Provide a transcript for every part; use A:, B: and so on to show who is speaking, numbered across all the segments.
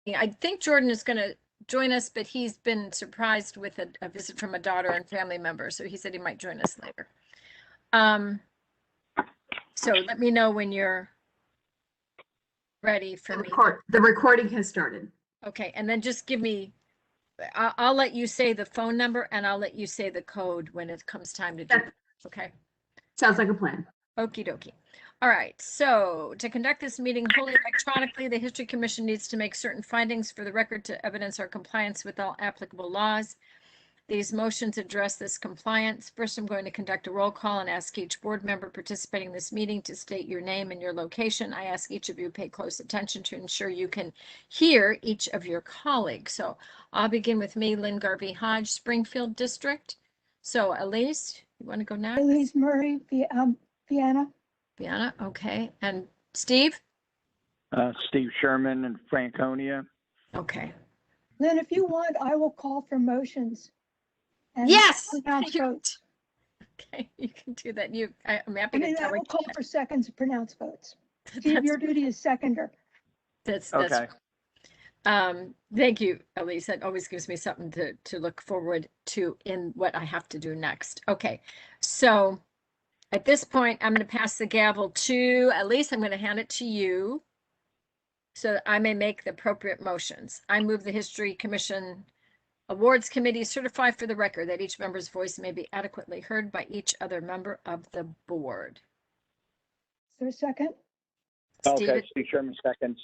A: I think Jordan is going to join us, but he's been surprised with a visit from a daughter and family member, so he said he might join us later. So let me know when you're ready for me.
B: The recording has started.
A: Okay, and then just give me, I'll let you say the phone number and I'll let you say the code when it comes time to do it. Okay.
B: Sounds like a plan.
A: Okie dokie. All right, so to conduct this meeting wholly electronically, the History Commission needs to make certain findings for the record to evidence our compliance with all applicable laws. These motions address this compliance. First, I'm going to conduct a roll call and ask each board member participating in this meeting to state your name and your location. I ask each of you pay close attention to ensure you can hear each of your colleagues. So I'll begin with me, Lynn Garvey Hodge, Springfield District. So Elise, you want to go next?
C: Elise Murray, Vienna.
A: Vienna, okay. And Steve?
D: Steve Sherman in Franconia.
A: Okay.
C: Lynn, if you want, I will call for motions.
A: Yes.
C: Votes.
A: Okay, you can do that. I'm happy
C: I
A: to
C: will call for seconds to pronounce votes. Steve, your duty is seconder.
A: That's
D: okay.
A: Thank you, Elise. That always gives me something to look forward to in what I have to do next. Okay, so at this point, I'm going to pass the gavel to Elise. I'm going to hand it to you so that I may make the appropriate motions. I move the History Commission Awards Committee certify for the record that each member's voice may be adequately heard by each other member of the board.
C: Is there a second?
D: Okay, Steve Sherman seconds.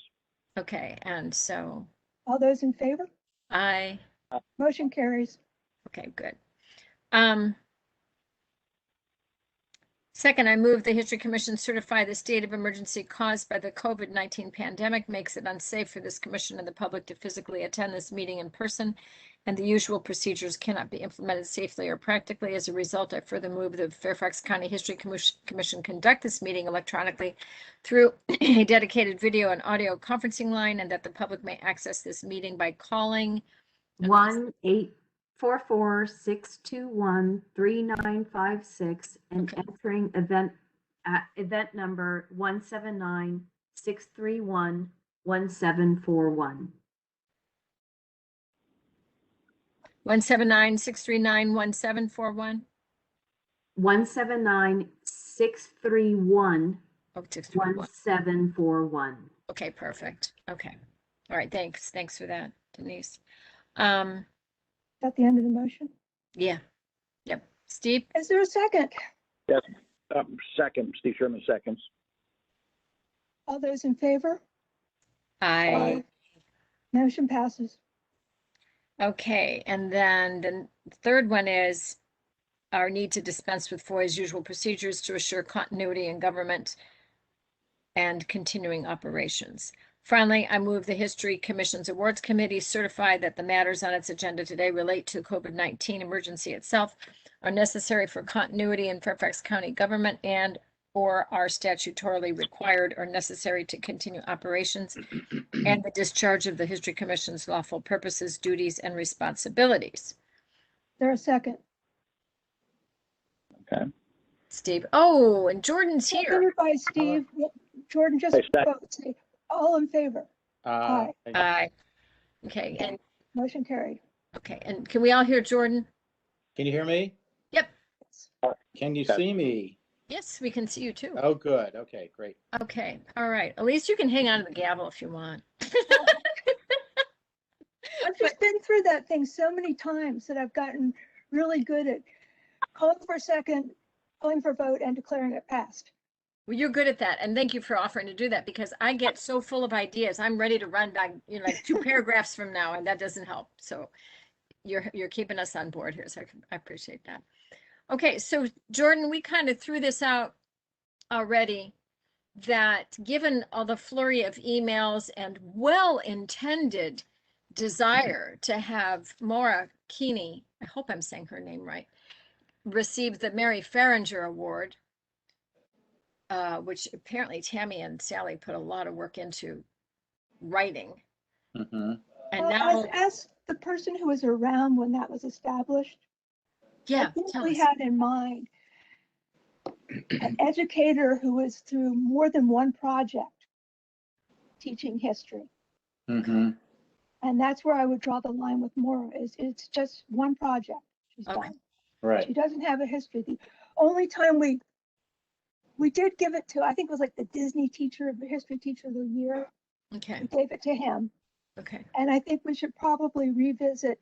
A: Okay, and so.
C: All those in favor?
A: Aye.
C: Motion carries.
A: Okay, good. Second, I move the History Commission certify the state of emergency caused by the COVID-19 pandemic makes it unsafe for this commission and the public to physically attend this meeting in person, and the usual procedures cannot be implemented safely or practically. As a result, I further move the Fairfax County History Commission conduct this meeting electronically through a dedicated video and audio conferencing line, and that the public may access this meeting by calling
B: 1-844-621-3956 and entering event number 179-631-1741.
A: 179-639-1741.
B: 179-631-1741.
A: Okay, perfect. Okay. All right, thanks. Thanks for that, Denise.
C: Is that the end of the motion?
A: Yeah. Yep. Steve?
C: Is there a second?
D: Yes. Second, Steve Sherman seconds.
C: All those in favor?
A: Aye.
C: Motion passes.
A: Okay, and then the third one is our need to dispense with FOIA's usual procedures to assure continuity in government and continuing operations. Finally, I move the History Commission's Awards Committee certify that the matters on its agenda today relate to the COVID-19 emergency itself, are necessary for continuity in Fairfax County government, and or are statutorily required or necessary to continue operations and the discharge of the History Commission's lawful purposes, duties, and responsibilities.
C: Is there a second?
D: Okay.
A: Steve. Oh, and Jordan's here.
C: Seconded by Steve. Jordan, just vote. Say all in favor. Aye.
A: Aye. Okay, and
C: motion carried.
A: Okay, and can we all hear Jordan?
E: Can you hear me?
A: Yep.
E: Can you see me?
A: Yes, we can see you too.
E: Oh, good. Okay, great.
A: Okay, all right. At least you can hang on to the gavel if you want.
C: I've just been through that thing so many times that I've gotten really good at calling for a second, calling for a vote, and declaring it passed.
A: Well, you're good at that, and thank you for offering to do that, because I get so full of ideas. I'm ready to run back, like 2 paragraphs from now, and that doesn't help. So you're keeping us on board here, so I appreciate that. Okay, so Jordan, we kind of threw this out already, that given all the flurry of emails and well-intended desire to have Maura Keeney, I hope I'm saying her name right, receive the Mary Farringer Award, which apparently Tammy and Sally put a lot of work into writing.
E: Mm-hmm.
A: And
C: well,
A: now,
C: as the person who was around when that was established,
A: yeah,
C: I think we had in mind an educator who was through more than one project teaching history.
E: Mm-hmm.
C: And that's where I would draw the line with Maura, is it's just one project she's
A: Okay.
C: done. She
E: Right.
C: doesn't have a history. The only time we did give it to, I think it was like the Disney teacher, the history teacher of the year.
A: Okay,
C: We gave it to him.
A: okay.
C: And I think we should probably revisit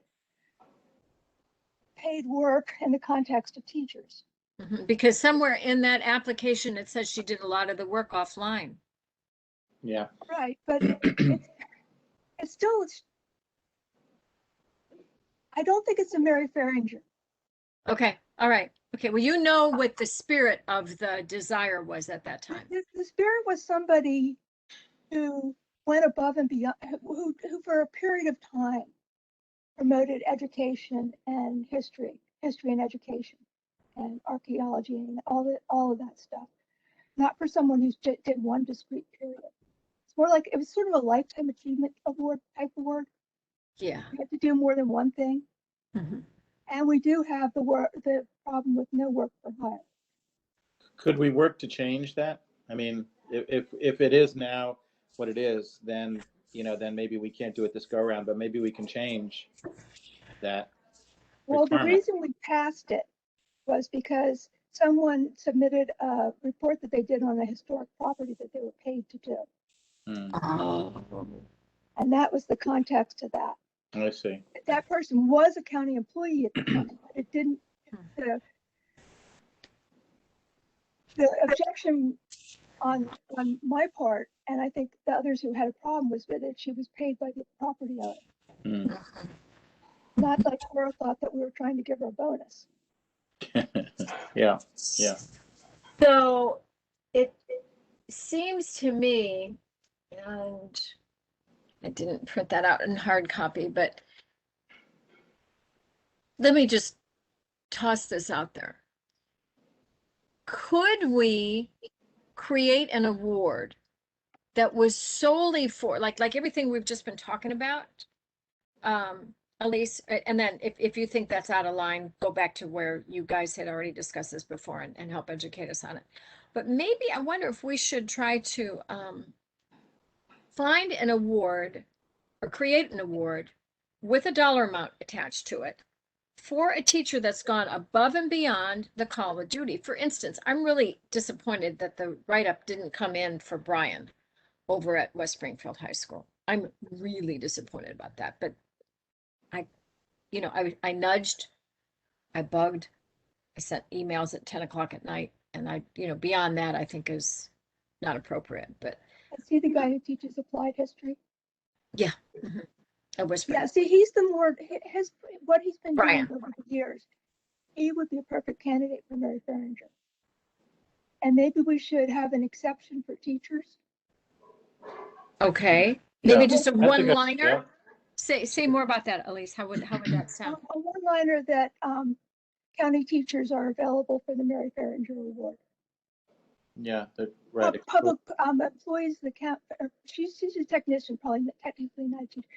C: paid work in the context of teachers.
A: Mhm. Because somewhere in that application, it says she did a lot of the work offline.
E: Yeah.
C: Right, but it's still, I don't think it's a Mary Farringer.
A: Okay, all right. Okay, well, you know what the spirit of the desire was at that time.
C: The spirit was somebody who went above and beyond, who for a period of time promoted education and history and education and archaeology and all of that stuff. Not for someone who did one discrete period. It's more like, it was sort of a lifetime achievement award type award.
A: Yeah.
C: You have to do more than one thing.
A: Mhm.
C: And we do have the problem with no work for hire.
E: Could we work to change that? I mean, if it is now what it is, then, then maybe we can't do it this go around, but maybe we can change that
C: Well, the
E: requirement.
C: reason we passed it was because someone submitted a report that they did on a historic property that they were paid to do.
E: Hmm,
A: Oh.
C: And that was the context of that.
E: I see.
C: That person was a county employee at the time, but it didn't, the objection on my part, and I think the others who had a problem, was that she was paid by the property owner.
E: Hmm.
C: Not like Cora thought that we were trying to give her a bonus.
E: Yeah.
A: So it seems to me, and I didn't print that out in hard copy, but let me just toss this out there. Could we create an award that was solely for, like everything we've just been talking about? Elise, and then if you think that's out of line, go back to where you guys had already discussed this before and help educate us on it. But maybe I wonder if we should try to find an award or create an award with a dollar amount attached to it for a teacher that's gone above and beyond the call of duty. For instance, I'm really disappointed that the write-up didn't come in for Brian over at West Springfield High School. I'm really disappointed about that, but I nudged, I bugged, I sent emails at 10 o'clock at night, and beyond that, I think is not appropriate, but
C: I see the guy who teaches applied history.
A: yeah. I whispered.
C: Yeah, see, he's the more, what he's been doing
A: Brian.
C: over the years, he would be a perfect candidate for Mary Farringer. And maybe we should have an exception for teachers.
A: Okay,
E: Yeah.
A: maybe just a
E: That's a good-
A: one-liner.
E: yeah.
A: Say more about that, Elise. How would that sound?
C: A one-liner that county teachers are available for the Mary Farringer Award.
E: Yeah, right.
C: Public employees, she's a technician, probably technically not a teacher.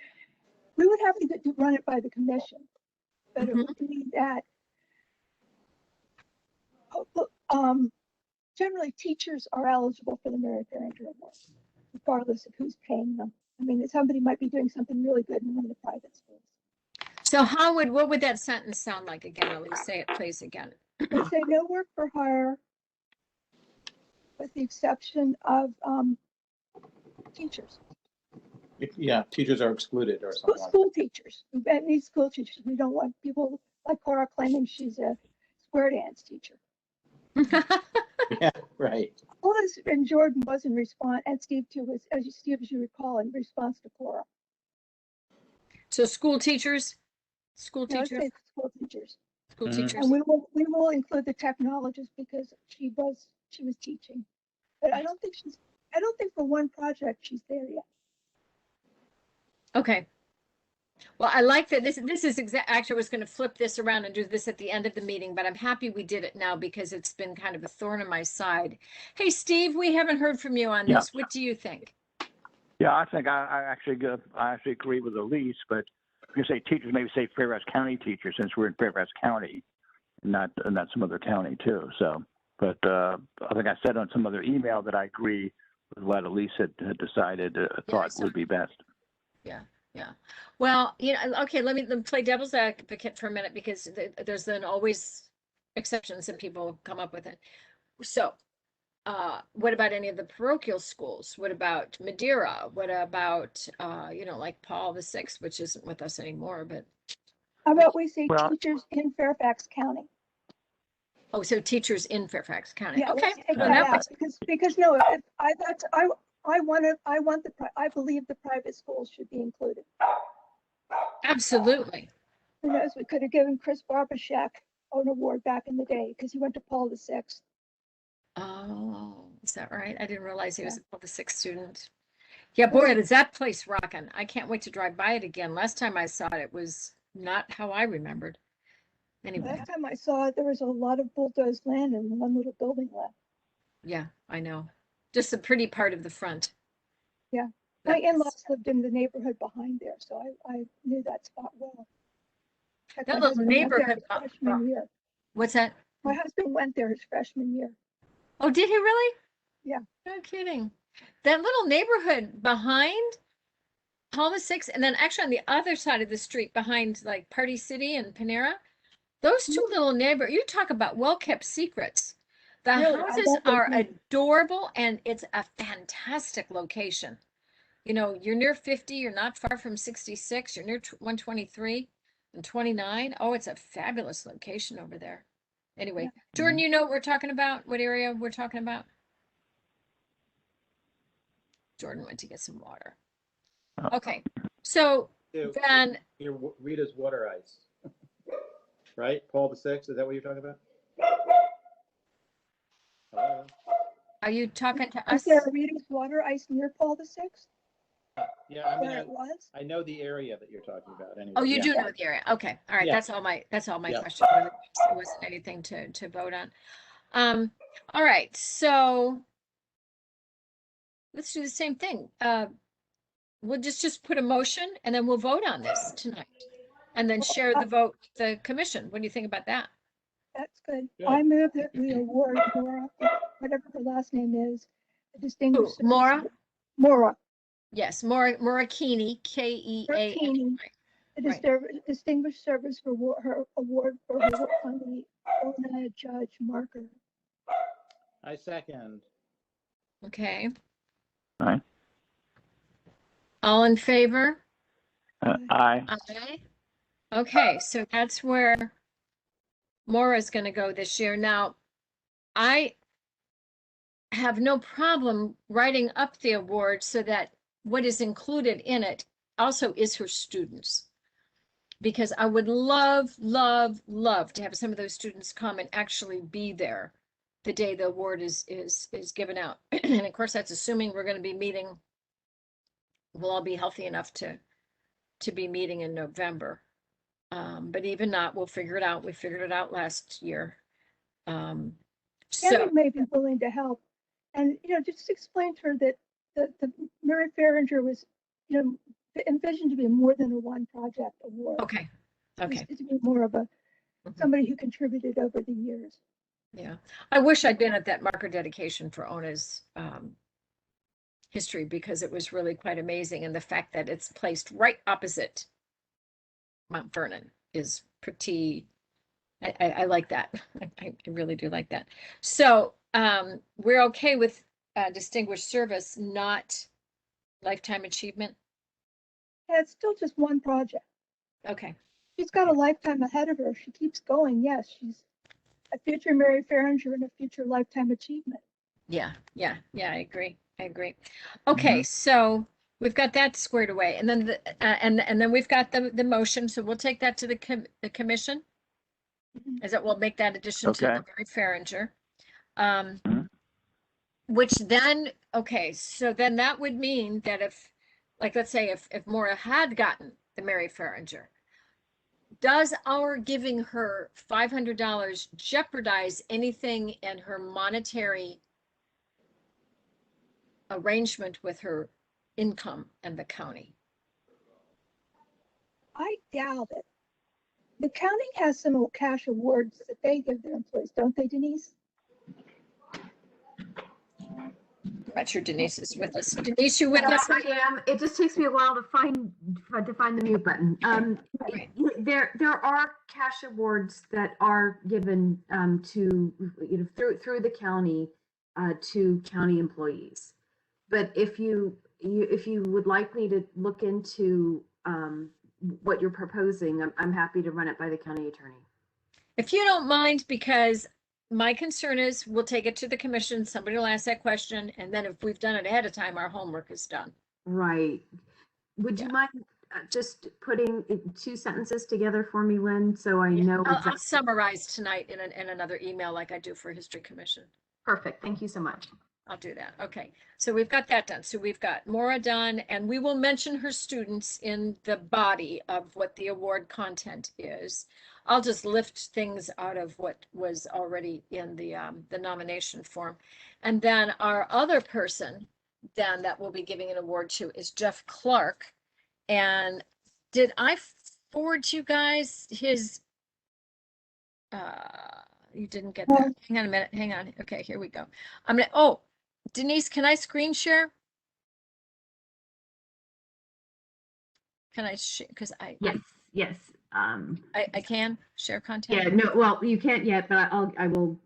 C: We would have to run it by the commission, but it would be that generally teachers are eligible for the Mary Farringer Award, regardless of who's paying them. I mean, somebody might be doing something really good in one of the private schools.
A: So what would that sentence sound like again, Elise? Say it please again.
C: They say no work for hire, with the exception of teachers.
E: Yeah, teachers are excluded or something like
C: School teachers. We need school teachers. We don't want people like Cora claiming she's a square dance teacher.
E: that. Yeah, right.
C: All this, and Jordan was in response, and Steve too was, as you recall, in response to Cora.
A: So school teachers,
C: No, I'd say school teachers.
A: school
E: Mhm.
A: teachers.
C: And we will include the technologist because she was teaching. But I don't think for one project she's there yet.
A: Okay. Well, I like that. This is actually, I was going to flip this around and do this at the end of the meeting, but I'm happy we did it now because it's been kind of a thorn in my side. Hey, Steve, we haven't heard from you on this. What do you think?
D: Yeah, I think I actually agree with Elise, but if you say teachers, maybe say Fairfax County teachers, since we're in Fairfax County, not some other county too. So, but I think I said on some other email that I agree with what Elise had decided, thought would be best.
A: Yeah. Yeah. Well, okay, let me play devil's advocate for a minute because there's then always exceptions and people come up with it. So, what about any of the parochial schools? What about Madeira? What about, like Paul VI, which isn't with us anymore, but,
C: How about we say
D: Well,
C: teachers in Fairfax County?
A: oh, so teachers in Fairfax County.
C: Yeah,
A: Okay.
C: let's take
A: well,
C: that
A: that
C: out
A: makes-
C: because no, if I, that's, I believe the private schools should be included.
A: Absolutely.
C: Who knows, we could have given Chris Barbashak an award back in the day because he went to Paul VI.
A: Oh, is that right? I didn't realize he was
C: Yeah.
A: a Paul VI student. Yeah, boy, is that place rocking. I can't wait to drive by it again. Last time I saw it, it was not how I remembered. Anyway,
C: Last time I saw it, there was a lot of bulldozed land and one little building left.
A: yeah, I know. Just a pretty part of the front.
C: Yeah. My
A: That was-
C: in-laws lived in the neighborhood behind there, so I knew that spot well. In fact,
A: That
C: my
A: little
C: husband went there
A: neighborhood.
C: his freshman year.
A: What's that?
C: My husband went there his freshman year.
A: Oh, did he really?
C: Yeah.
A: No kidding. That little neighborhood behind Palma Six, and then actually on the other side of the street behind like Party City and Panera, those two little you talk about well-kept secrets. The
C: Really, I
A: houses
C: love those
A: are
C: neighborhoods.
A: adorable and it's a fantastic location. You're near 50, you're not far from 66, you're near 123 and 29. Oh, it's a fabulous location over there. Anyway,
C: Yeah.
A: Jordan, you know what we're talking about? What area we're talking about? Jordan went to get some water. Okay, so then,
E: Rita's water ice. Right? Paul VI, is that what you're talking about?
A: are you talking to
C: Is
A: us?
C: there a Rita's water ice near Paul VI?
E: Yeah, I mean,
C: Where it was?
E: I know the area that you're talking about anyway.
A: Oh, you
E: yeah.
A: do know the area. Okay, all right.
E: Yeah.
A: That's all my
E: Yeah.
A: question. It wasn't anything to vote on. All right, so let's do the same thing. We'll just put a motion and then we'll vote on this tonight. And then share the vote with the commission. What do you think about that?
C: That's good.
E: Good.
C: I move that we award Maura, whatever her last name is, the
A: Who,
C: distinguished. service-
A: Maura?
C: Maura.
A: Yes, Maura Keeney, Keani.
C: Keeney. The
A: Right.
C: distinguished service for her award for her work on the Ona Judge marker.
E: I second.
A: Okay,
D: all right.
A: all in favor?
D: Aye.
A: Aye. Okay, so that's where Maura's going to go this year. Now, I have no problem writing up the award so that what is included in it also is her students. Because I would love, love, love to have some of those students come and actually be there the day the award is given out. And of course, that's assuming we're going to be meeting. We'll all be healthy enough to be meeting in November. But even not, we'll figure it out. We figured it out last year.
C: Tammy
A: So,
C: may be willing to help. And, just explain to her that the Mary Farringer was, envisioned to be more than a one project award.
A: okay, okay.
C: It's to be more of a,
A: Mhm.
C: somebody who contributed over the years.
A: Yeah, I wish I'd been at that marker dedication for Ona's history because it was really quite amazing. And the fact that it's placed right opposite Mount Vernon is pretty, I like that. I really do like that. So we're okay with distinguished service, not lifetime achievement.
C: Yeah, it's still just one project.
A: Okay,
C: She's got a lifetime ahead of her. She keeps going. Yes, she's a future Mary Farringer and a future lifetime achievement.
A: yeah, I agree. Okay, so we've got that squared away, and then and then we've got the motion. So we'll take that to the commission.
C: Mhm.
A: As it will make that addition to
D: Okay.
A: the Mary Farringer.
D: Mhm.
A: Which then, okay, so then that would mean that if, like, let's say if Maura had gotten the Mary Farringer, does our giving her $500 jeopardize anything in her monetary arrangement with her income and the county?
C: I doubt it. The county has some cash awards that they give their employees, don't they, Denise?
A: not sure Denise is with us. Denise, you with us?
B: Yes, I am. It just takes me a while to find the mute button.
A: Right.
B: There are cash awards that are given to through the county to county employees. But if you would like me to look into what you're proposing, I'm happy to run it by the county attorney.
A: If you don't mind, because my concern is we'll take it to the commission, somebody will ask that question, and then if we've done it ahead of time, our homework is done.
B: Right. Would you
A: Yeah.
B: mind just putting 2 sentences together for me, Lynn, so I know
A: I'll
B: exactly?
A: summarize tonight in another email like I do for History Commission.
B: Perfect. Thank you so much.
A: I'll do that. Okay, so we've got that done. So we've got Maura done, and we will mention her students in the body of what the award content is. I'll just lift things out of what was already in the nomination form. And then our other person then that we'll be giving an award to is Jeff Clark. And did I forward you guys his, you didn't get that. Hang on a minute. Hang on. Okay, here we go. I'm gonna, oh, Denise, can I screen share? Can I share? Because
B: Yes.
A: I can share
B: Yeah,
A: content.
B: no, well, you can't yet, but I will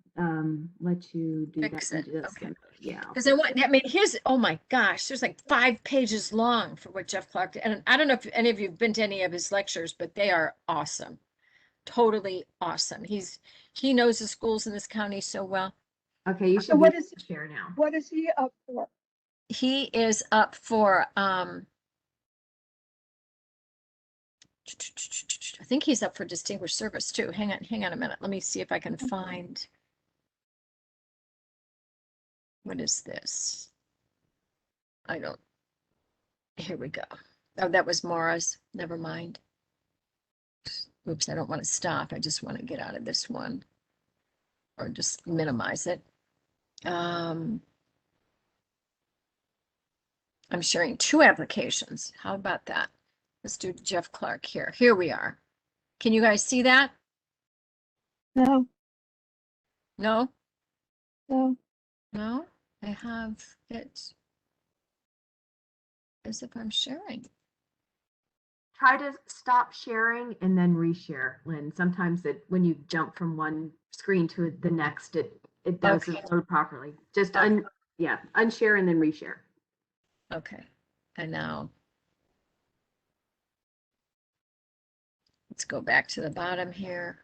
B: let you do
A: Fix
B: that.
A: it, okay.
B: Yeah.
A: Because I mean, here's, oh my gosh, there's like 5 pages long for what Jeff Clark did. And I don't know if any of you have been to any of his lectures, but they are awesome. Totally awesome. He knows the schools in this county so well.
B: Okay, you
C: So
B: should
C: what
B: be
C: is-
B: able to share now.
C: What is he up for?
A: He is up for, I think he's up for distinguished service too. Hang on a minute. Let me see if I can find. What is this? I don't. Here we go. Oh, that was Maura's. Never mind. Oops, I don't want to stop. I just want to get out of this one or just minimize it. I'm sharing 2 applications. How about that? Let's do Jeff Clark here. Here we are. Can you guys see that?
C: No,
A: No?
C: no.
A: No? I have it as if I'm sharing.
B: Try to stop sharing and then reshare, Lynn. Sometimes when you jump from one screen to the next, it doesn't
A: Okay.
B: load properly. Just
A: Okay.
B: unshare and then reshare.
A: Okay. And now let's go back to the bottom here.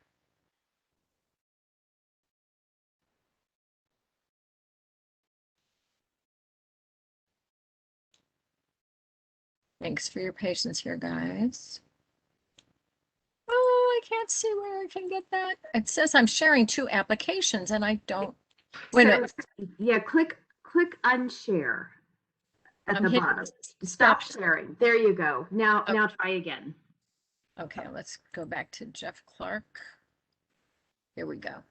A: Thanks for your patience here, guys. Oh, I can't see where I can get that. It says I'm sharing 2 applications and I don't. Wait a minute.
B: Yeah, click unshare at
A: I'm
B: the
A: hitting
B: bottom.
A: stop.
B: Stop sharing. There you go. Now
A: Okay.
B: try again.
A: Okay, let's go back to Jeff Clark. Here we go.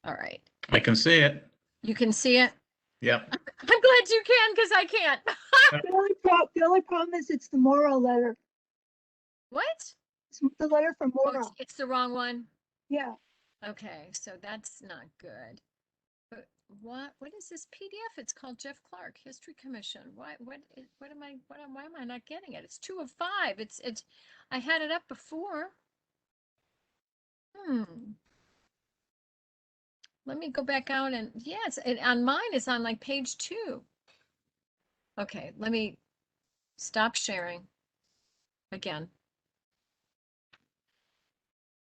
A: All right.
F: I can see it.
A: You can see it?
F: Yep.
A: I'm glad you can because I can't.
C: The only problem is it's the Mora letter.
A: What?
C: It's the letter from
A: Oh,
C: Mora.
A: it's the wrong one.
C: Yeah.
A: Okay, so that's not good. But what is this PDF? It's called Jeff Clark History Commission. Why am I not getting it? It's 2 of 5. It's I had it up before. Let me go back out and yes, on mine it's on like page 2. Okay, let me stop sharing again.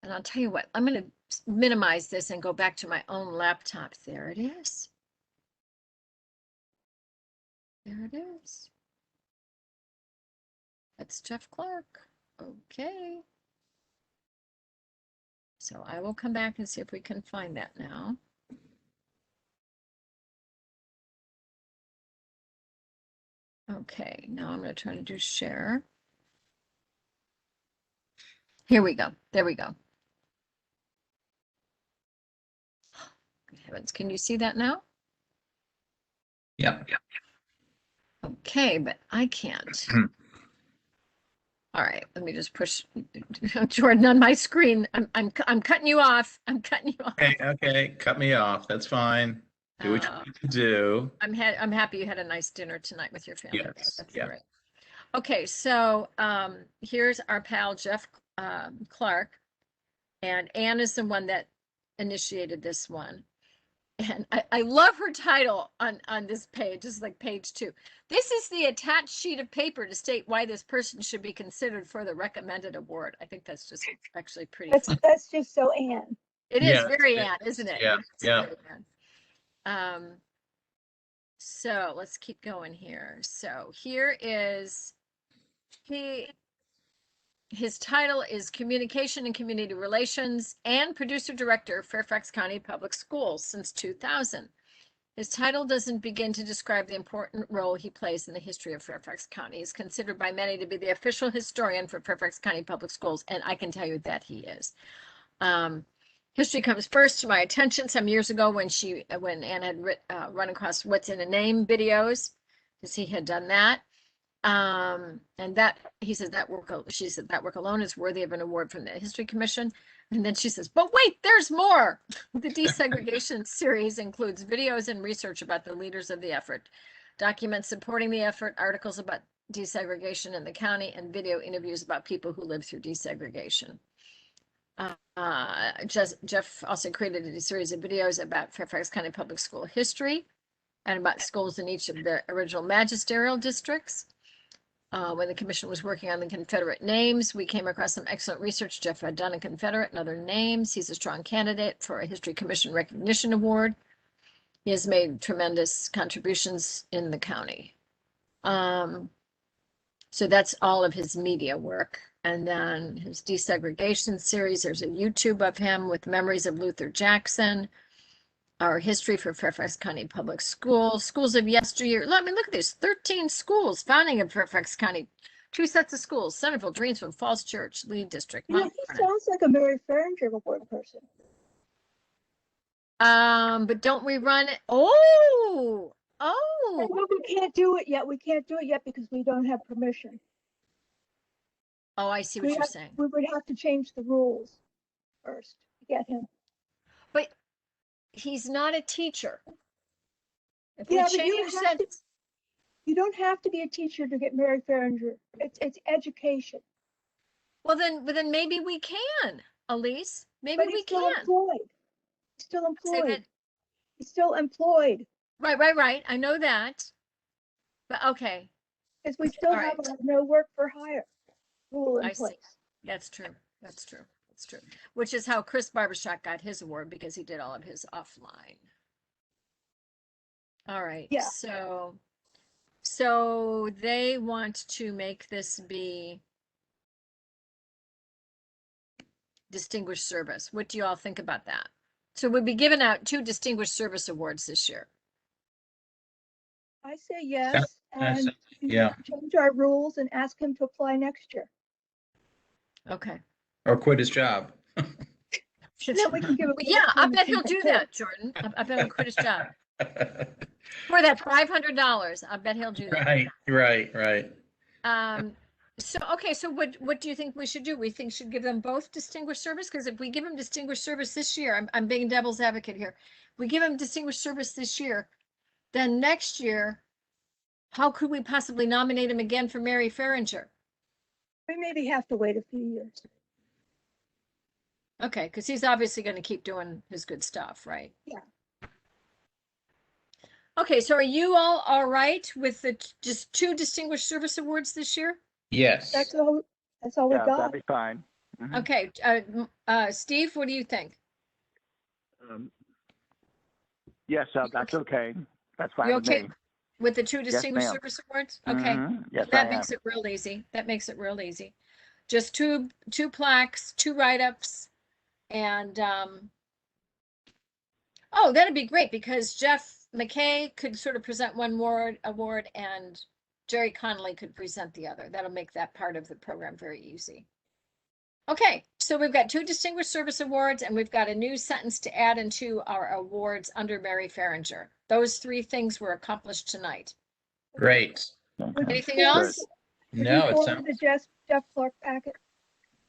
A: And I'll tell you what, I'm going to minimize this and go back to my own laptop. There it is. There it is. That's Jeff Clark. Okay. So I will come back and see if we can find that now. Okay, now I'm going to try to do share. Here we go. There we go. Good heavens, can you see that now?
F: Yep.
A: Okay, but I can't. All right, let me just push Jordan on my screen. I'm cutting you off. I'm cutting you off.
E: Okay, cut me off. That's fine. Do what you need to do.
A: I'm happy you had a nice dinner tonight with your family.
E: Yes,
A: That's
E: yeah.
A: great. Okay, so here's our pal Jeff Clark, and Anne is the one that initiated this one. And I love her title on this page. This is like page 2. This is the attached sheet of paper to state why this person should be considered for the recommended award. I think that's just actually pretty fun.
C: That's just so Anne.
A: It is
E: Yeah,
A: very
E: it
A: Anne, isn't it?
E: Yeah,
A: It is
E: yeah.
A: very Anne. So let's keep going here. So here is his title is Communication and Community Relations and Producer Director, Fairfax County Public Schools since 2000. His title doesn't begin to describe the important role he plays in the history of Fairfax County. He's considered by many to be the official historian for Fairfax County Public Schools, and I can tell you that he is. History comes first to my attention some years ago when Anne had run across What's in a Name videos, because he had done that. And that he says that work, she said that work alone is worthy of an award from the History Commission. And then she says, but wait, there's more. The Desegregation Series includes videos and research about the leaders of the effort, documents supporting the effort, articles about desegregation in the county, and video interviews about people who lived through desegregation. Jeff also created a series of videos about Fairfax County Public School history and about schools in each of the original magisterial districts. When the commission was working on the Confederate names, we came across some excellent research Jeff had done on Confederate and other names. He's a strong candidate for a History Commission Recognition Award. He has made tremendous contributions in the county. So that's all of his media work. And then his Desegregation Series, there's a YouTube of him with memories of Luther Jackson. Our history for Fairfax County Public Schools, schools of yesteryear. I mean, look at this, 13 schools, founding of Fairfax County, 2 sets of schools, Centerville, Dreamsville, Falls Church, Lee District.
C: You know, he sounds like a Mary Farringer award person.
A: But don't we run it? Oh,
C: Well, we can't do it yet. We can't do it yet because we don't have permission.
A: oh, I see what you're saying.
C: We would have to change the rules first to get him.
A: But he's not a teacher. If
C: Yeah,
A: we
C: but
A: change that,
C: you don't have to be a teacher to get Mary Farringer. It's education.
A: well, then maybe we can, Elise. Maybe
C: But
A: we
C: he's still
A: can.
C: employed. He's still
A: Say that.
C: employed. He's still employed.
A: Right. I know that. But okay,
C: Because we still
A: All
C: have
A: right.
C: a no work for hire rule in
A: I see.
C: place.
A: That's true. That's true. That's true. Which is how Chris Barbershop got his award, because he did all of his offline. All right.
C: Yeah.
A: So they want to make this be distinguished service. What do you all think about that? So we'll be giving out 2 distinguished service awards this year.
C: I say yes, and
E: yeah.
C: change our rules and ask him to apply next year.
A: Okay.
E: Or quit his job.
C: Then we can give him.
A: Yeah, I bet he'll do that, Jordan. I bet he'll quit his job. For that $500, I bet he'll do that.
E: Right.
A: So what do you think we should do? We think should give them both distinguished service? Because if we give them distinguished service this year, I'm being devil's advocate here. We give them distinguished service this year, then next year, how could we possibly nominate him again for Mary Farringer?
C: We maybe have to wait a few years.
A: Okay, because he's obviously going to keep doing his good stuff, right?
C: Yeah.
A: Okay, so are you all right with the just 2 distinguished service awards this year?
E: Yes.
C: That's all we
D: Yeah,
C: got.
D: that'd be fine. Mhm.
A: Okay, Steve, what do you think?
D: Yes, that's okay. That's fine
A: You
D: with
A: okay
D: me.
A: with the 2 distinguished
D: ma'am.
A: service awards? Okay,
D: Mhm. Yes, I
A: that
D: am.
A: makes it real easy. That makes it real easy. Just two plaques, 2 write-ups, and oh, that'd be great because Jeff McKay could sort of present one more award and Jerry Connolly could present the other. That'll make that part of the program very easy. Okay, so we've got 2 distinguished service awards and we've got a new sentence to add into our awards under Mary Farringer. Those 3 things were accomplished tonight.
E: Great.
D: Okay.
A: Anything
D: Good.
A: else?
C: Could you
E: No, it
C: forward
E: sounds,
C: the Jeff Clark packet?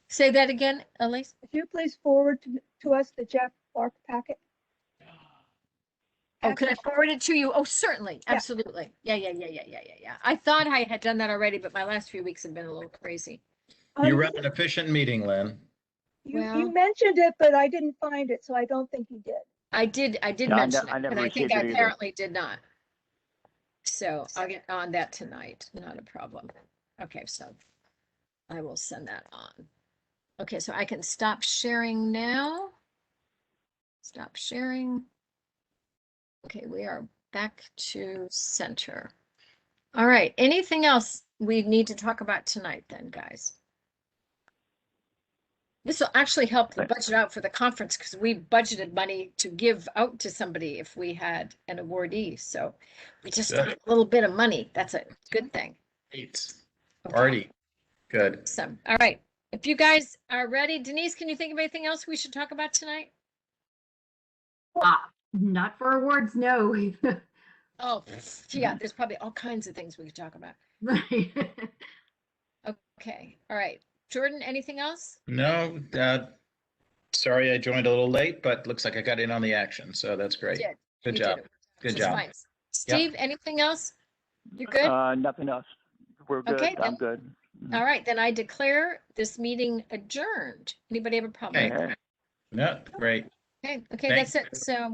A: Say that again, Elise?
C: If you please forward to us the Jeff Clark packet.
A: Oh, can I forward it to you? Oh, certainly,
C: Yeah.
A: absolutely. Yeah. I thought I had done that already, but my last few weeks have been a little crazy.
E: you run an efficient meeting, Lynn.
C: You
A: Well-
C: mentioned it, but I didn't find it, so I don't think you did.
A: I did
D: Yeah,
A: mention
D: I
A: it,
D: never
A: and I think
D: received
A: I
D: it either.
A: apparently did not. So I'll get on that tonight, not a problem. Okay, so I will send that on. Okay, so I can stop sharing now. Stop sharing. Okay, we are back to center. All right, anything else we need to talk about tonight then, guys? This will actually help the budget out for the conference because we budgeted money to give out to somebody if we had an awardee. So we just got a little bit of money. That's a good thing.
E: Great.
A: Okay.
E: Party. Good.
A: So, all right. If you guys are ready, Denise, can you think of anything else we should talk about tonight?
B: Not for awards, no.
A: Oh, yeah, there's probably all kinds of things we could talk about.
B: Right.
A: Okay. All right. Jordan, anything else?
E: No, sorry I joined a little late, but looks like I got in on the action, so that's great.
A: You did.
E: Good
A: You
E: job.
A: did it.
E: Good
A: Just
E: job.
A: fine. Steve, anything else? You good?
D: Nothing else. We're good.
A: Okay,
D: I'm
A: then.
D: good.
A: All right, then I declare this meeting adjourned. Anybody have a problem?
E: Okay.
D: Okay.
E: No, great.
A: Okay,
E: Thanks.
A: that's it. So